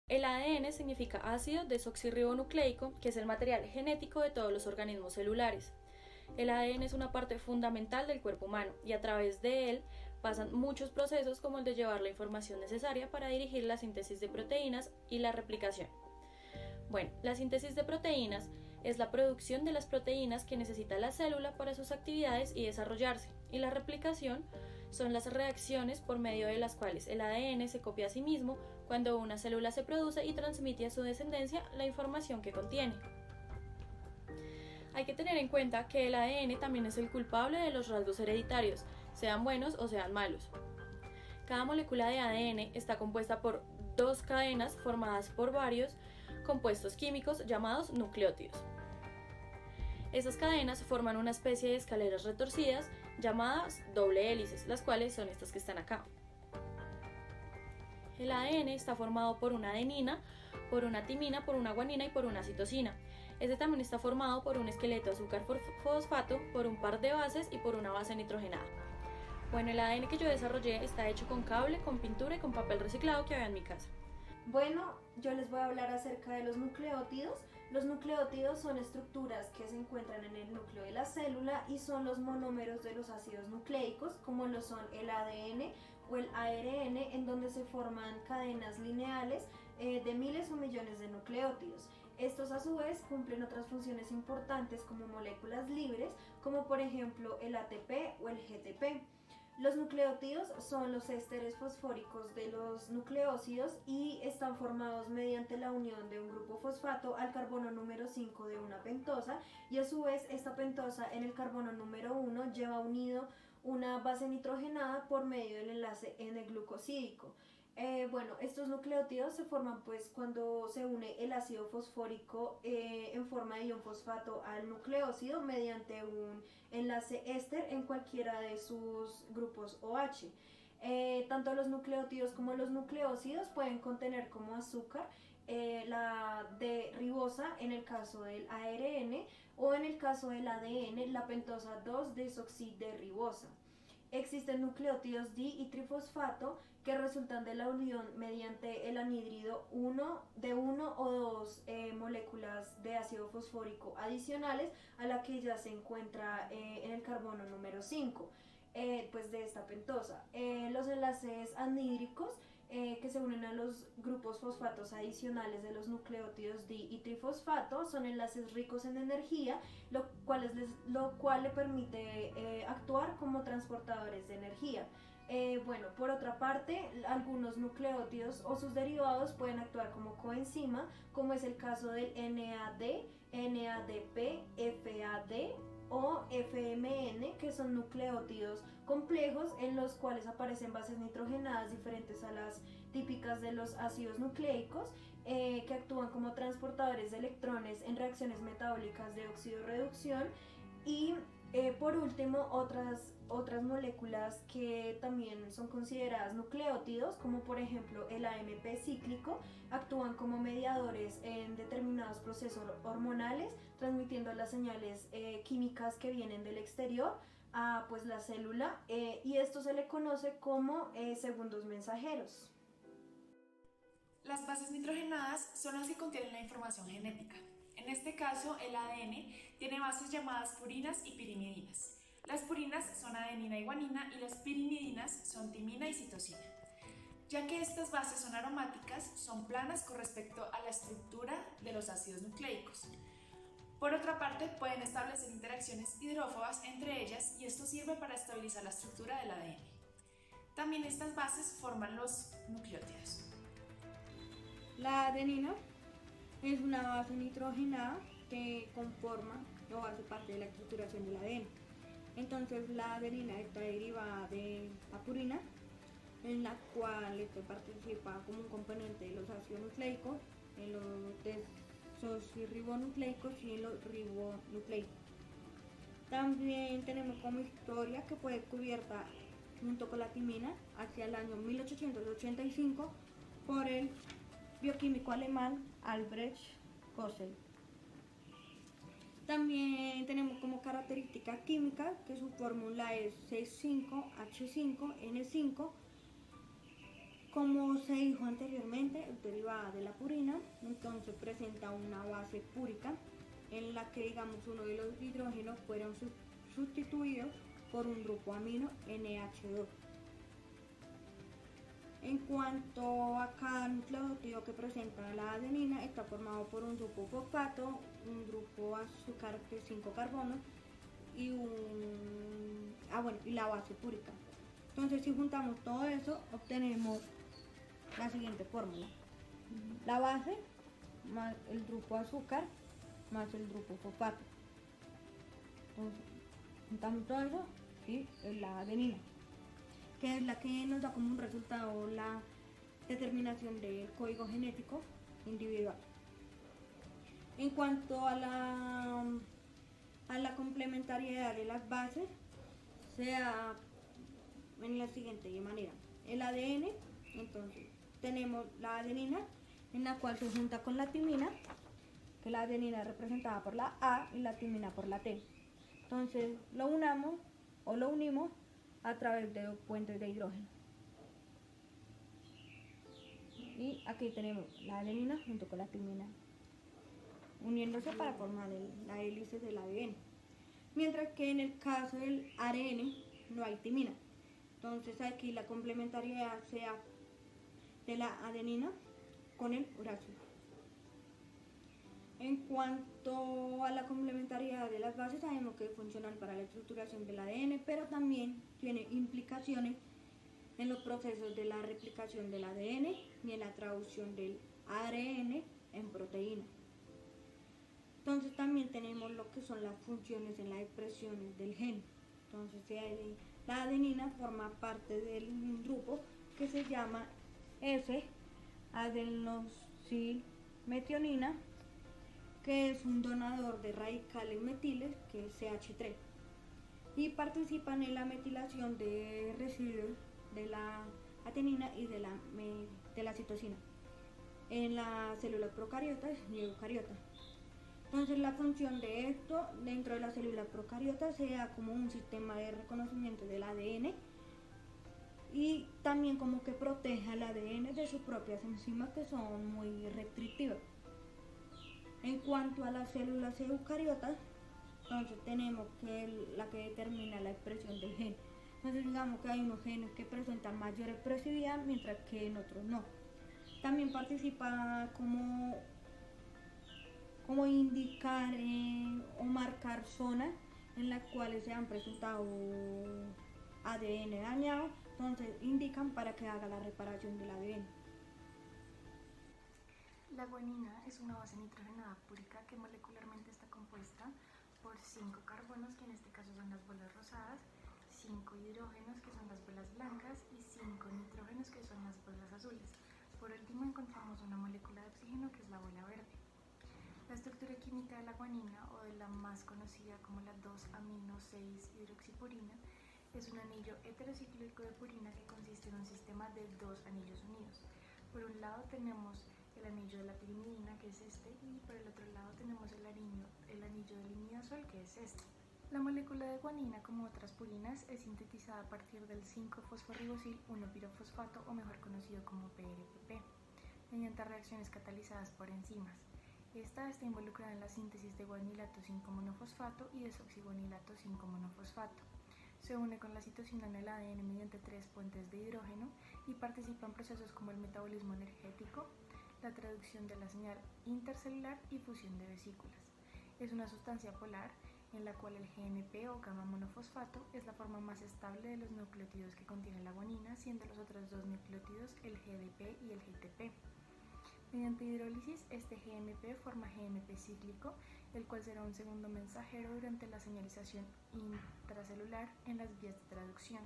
El ADN significa ácido desoxirribonucleico, que es el material genético de todos los organismos celulares. El ADN es una parte fundamental del cuerpo humano y a través de él pasan muchos procesos como el de llevar la información necesaria para dirigir la síntesis de proteínas y la replicación. Bueno, la síntesis de proteínas es la producción de las proteínas que necesita la célula para sus actividades y desarrollarse, y la replicación son las reacciones por medio de las cuales el ADN se copia a sí mismo cuando una célula se produce y transmite a su descendencia la información que contiene. Hay que tener en cuenta que el ADN también es el culpable de los rasgos hereditarios, sean buenos o sean malos. Cada molécula de ADN está compuesta por dos cadenas formadas por varios compuestos químicos llamados nucleótidos. Esas cadenas forman una especie de escaleras retorcidas llamadas doble hélices, las cuales son estas que están acá. El ADN está formado por una adenina, por una timina, por una guanina y por una citosina. Este también está formado por un esqueleto de azúcar fosfato, por un par de bases y por una base nitrogenada. Bueno, el ADN que yo desarrollé está hecho con cable, con pintura y con papel reciclado que había en mi casa. Bueno, yo les voy a hablar acerca de los nucleótidos. Los nucleótidos son estructuras que se encuentran en el núcleo de la célula y son los monómeros de los ácidos nucleicos, como lo son el ADN o el ARN, en donde se forman cadenas lineales de miles o millones de nucleótidos. Estos a su vez cumplen otras funciones importantes como moléculas libres, como por ejemplo el ATP o el GTP. Los nucleótidos son los ésteres fosfóricos de los nucleósidos y están formados mediante la unión de un grupo fosfato al carbono número 5 de una pentosa, y a su vez esta pentosa en el carbono número 1 lleva unido una base nitrogenada por medio del enlace N-glucosídico. Estos nucleótidos se forman pues cuando se une el ácido fosfórico en forma de ion fosfato al nucleósido mediante un enlace éster en cualquiera de sus grupos OH. Tanto los nucleótidos como los nucleósidos pueden contener como azúcar la D-ribosa en el caso del ARN, o en el caso del ADN la pentosa 2-desoxideribosa. Existen nucleótidos di y trifosfato que resultan de la unión mediante el anhídrido de 1 o 2 moléculas de ácido fosfórico adicionales a la que ya se encuentra en el carbono número 5 pues de esta pentosa. Los enlaces anhídricos que se unen a los grupos fosfatos adicionales de los nucleótidos di y trifosfato son enlaces ricos en energía, lo cual le permite actuar como transportadores de energía. Por otra parte, algunos nucleótidos o sus derivados pueden actuar como coenzima, como es el caso del NAD, NADP, FAD o FMN, que son nucleótidos complejos en los cuales aparecen bases nitrogenadas diferentes a las típicas de los ácidos nucleicos, que actúan como transportadores de electrones en reacciones metabólicas de oxidorreducción. Y por último, otras moléculas que también son consideradas nucleótidos, como por ejemplo el AMP cíclico, actúan como mediadores en determinados procesos hormonales, transmitiendo las señales químicas que vienen del exterior a pues, la célula, y esto se le conoce como segundos mensajeros. Las bases nitrogenadas son las que contienen la información genética. En este caso, el ADN tiene bases llamadas purinas y pirimidinas. Las purinas son adenina y guanina y las pirimidinas son timina y citosina. Ya que estas bases son aromáticas, son planas con respecto a la estructura de los ácidos nucleicos. Por otra parte, pueden establecer interacciones hidrófobas entre ellas y esto sirve para estabilizar la estructura del ADN. También estas bases forman los nucleótidos. La adenina es una base nitrogenada que conforma o hace parte de la estructuración del ADN. Entonces la adenina está derivada de la purina, en la cual participa como un componente de los ácidos nucleicos, en los desoxirribonucleicos y en los ribonucleicos. También tenemos como historia que fue descubierta junto con la timina hacia el año 1885 por el bioquímico alemán Albrecht Kossel. También tenemos como característica química que su fórmula es C5H5N5, Como se dijo anteriormente, es derivada de la purina, entonces presenta una base púrica en la que, digamos, uno de los hidrógenos fueron sustituidos por un grupo amino NH2. En cuanto a cada nucleótido que presenta la adenina, está formado por un grupo fosfato, un grupo azúcar de 5 carbonos y y la base púrica. Entonces, si juntamos todo eso, obtenemos la siguiente fórmula: la base más el grupo azúcar más el grupo fosfato. Entonces, juntamos todo eso y es la adenina, que es la que nos da como un resultado la determinación del código genético individual. En cuanto a la complementariedad de las bases, se da en la siguiente manera: el ADN, entonces tenemos la adenina, en la cual se junta con la timina, que la adenina es representada por la A y la timina por la T. Entonces lo unimos a través de puentes de hidrógeno. Y aquí tenemos la adenina junto con la timina, uniéndose para formar la hélice del ADN. Mientras que en el caso del ARN no hay timina. Entonces aquí la complementariedad sea de la adenina con el uranio. En cuanto a la complementariedad de las bases, sabemos que funcionan para la estructuración del ADN, pero también tiene implicaciones en los procesos de la replicación del ADN y en la traducción del ARN en proteínas. Entonces también tenemos lo que son las funciones en las expresiones del gen. Entonces la adenina forma parte del grupo que se llama S-adenosilmetionina, que es un donador de radicales metiles, que es CH3, y participan en la metilación de residuos de la adenina y de la citosina en las células procariotas y eucariotas. Entonces la función de esto dentro de las células procariotas sea como un sistema de reconocimiento del ADN y también como que protege al ADN de sus propias enzimas, que son muy restrictivas. En cuanto a las células eucariotas, entonces tenemos que la que determina la expresión del gen. Entonces digamos que hay unos genes que presentan mayor expresividad, mientras que en otros no. También participa como indicar o marcar zonas en las cuales se han presentado ADN dañado, entonces indican para que haga la reparación del ADN. La guanina es una base nitrogenada púrica que molecularmente está compuesta por 5 carbonos, que en este caso son las bolas rosadas, 5 hidrógenos, que son las bolas blancas, y 5 nitrógenos, que son las bolas azules. Por último encontramos una molécula de oxígeno, que es la bola verde. La estructura química de la guanina, o de la más conocida como la 2-amino-6-hidroxipurina, es un anillo heterocíclico de purina que consiste en un sistema de 2 anillos unidos. Por un lado tenemos el anillo de la pirimidina, que es este, y por el otro lado tenemos el anillo del imidazol, que es este. La molécula de guanina, como otras purinas, es sintetizada a partir del 5-fosforribosil 1-pirofosfato, o mejor conocido como PRPP, mediante reacciones catalizadas por enzimas. Esta está involucrada en la síntesis de guanilato 5-monofosfato y desoxiguanilato 5-monofosfato. Se une con la citosina en el ADN mediante 3 puentes de hidrógeno y participa en procesos como el metabolismo energético, la traducción de la señal intercelular y fusión de vesículas. Es una sustancia polar en la cual el GNP o gamma monofosfato es la forma más estable de los nucleótidos que contiene la guanina, siendo los otros 2 nucleótidos el GDP y el GTP. Mediante hidrólisis, este GMP forma GMP cíclico, el cual será un segundo mensajero durante la señalización intracelular en las vías de traducción.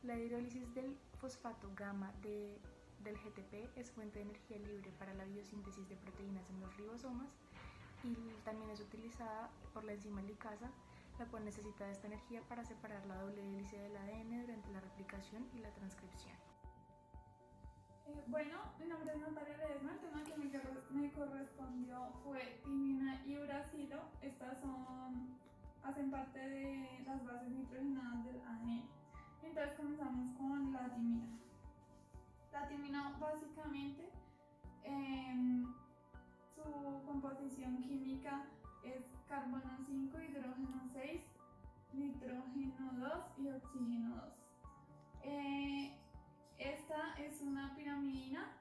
La hidrólisis del fosfato gamma del GTP es fuente de energía libre para la biosíntesis de proteínas en los ribosomas, y también es utilizada por la enzima licasa, la cual necesita de esta energía para separar la doble hélice del ADN durante la replicación y la transcripción. Bueno, mi nombre es Natalia Ledesma. El tema que me correspondió fue timina y uracilo. Estas hacen parte de las bases nitrogenadas del ADN. Entonces comenzamos con la timina. La timina básicamente su composición química es carbono 5, hidrógeno 6, nitrógeno 2 y oxígeno 2. Esta es una pirimidina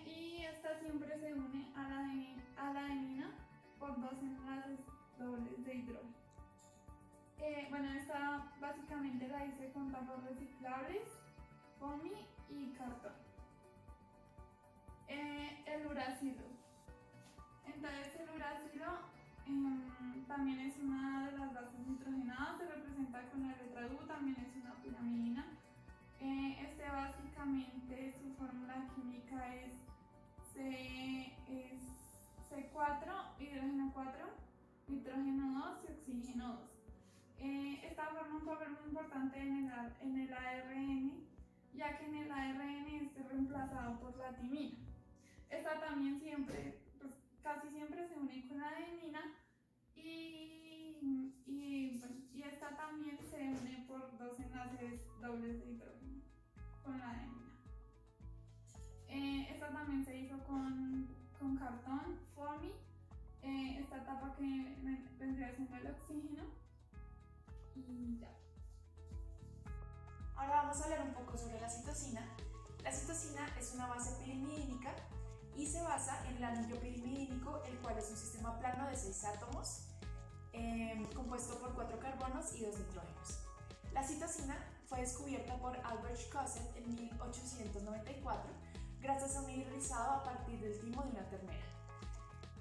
y esta siempre se une a la adenina por dos enlaces dobles de hidrógeno. Bueno, esta básicamente la hice con tapas reciclables, foamy y cartón. El uracilo. Entonces el uracilo también es una de las bases nitrogenadas, se representa con la letra U, también es una pirimidina. Básicamente su fórmula química es C4, hidrógeno 4, nitrógeno 2 y oxígeno 2. Esta forma un papel muy importante en el ARN, ya que en el ARN es reemplazado por la timina. Esta también casi siempre se une con la adenina y esta también se une por dos enlaces dobles de hidrógeno con la adenina. Esta también se hizo con cartón, foamy, esta etapa que vendría siendo el oxígeno y ya. Ahora vamos a hablar un poco sobre la citosina. La citosina es una base pirimidínica y se basa en el anillo pirimidínico, el cual es un sistema plano de 6 átomos compuesto por 4 carbonos y 2 nitrógenos. La citosina fue descubierta por Albert Coset en 1894 gracias a un hidrolizado a partir del timo de una ternera.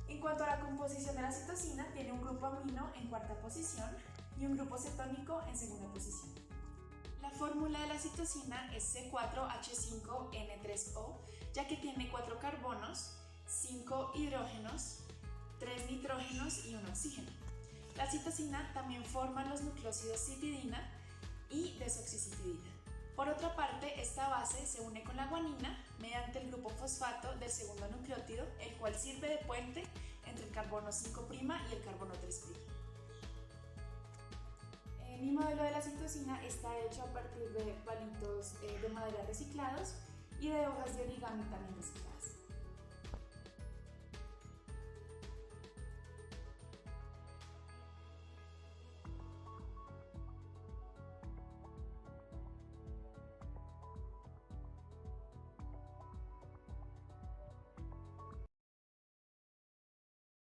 En cuanto a la composición de la citosina, tiene un grupo amino en cuarta posición y un grupo cetónico en segunda posición. La fórmula de la citosina es C4H5N3O, ya que tiene 4 carbonos, 5 hidrógenos, 3 nitrógenos y un oxígeno. La citosina también forma los nucleósidos citidina y desoxicitidina. Por otra parte, esta base se une con la guanina mediante el grupo fosfato del segundo nucleótido, el cual sirve de puente entre el carbono 5' y el carbono 3'. Mi modelo de la citosina está hecho a partir de palitos de madera reciclados y de hojas de origami también recicladas.